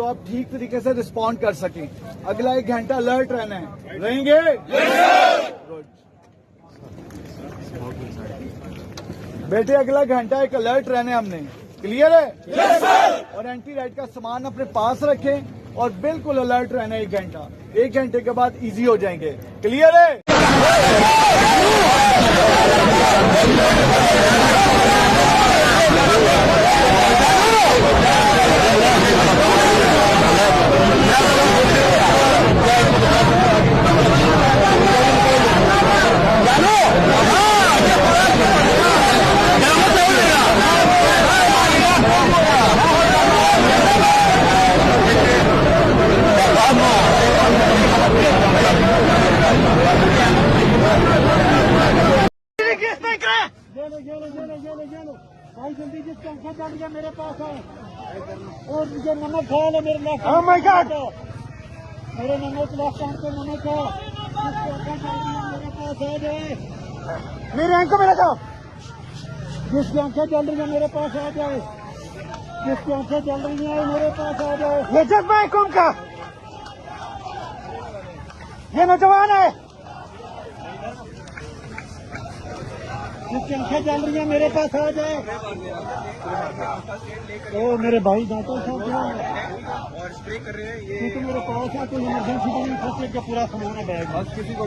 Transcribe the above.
आप ठीक तरीके से रिस्पॉन्ड कर सकें। अगला 1 घंटा अलर्ट रहना है, रहेंगे? गुड बेटे, अगला घंटा एक अलर्ट रहने हमने, क्लियर है? yes, sir! और एंटी राइट का सामान अपने पास रखें और बिल्कुल अलर्ट रहना 1 घंटा। 1 घंटे के बाद इजी हो जाएंगे, क्लियर है? भाई जल्दी जिस पंखा चल गया मेरे पास है और मुझे नमक खा ले मेरे लेफ्ट। ओह माय गॉड, मेरे नमक लेफ्ट हैंड पे नमक है। जिस पंखा चल रही है मेरे पास आ जाए, मेरे आंख को मिला जाओ। जिस पंखा चल रही है मेरे पास आ जाए, जिस पंखा चल रही है मेरे पास आ जाए। ये जज्बा है कौम का, ये नौजवान है। जिसकी आंखें चल रही है मेरे पास आ जाए। ओ मेरे भाई दांतों से और स्प्रे कर रहे हैं ये तो मेरे पास है। कोई इमरजेंसी नहीं, फर्स्ट एड का पूरा सामान है बैग। किसी को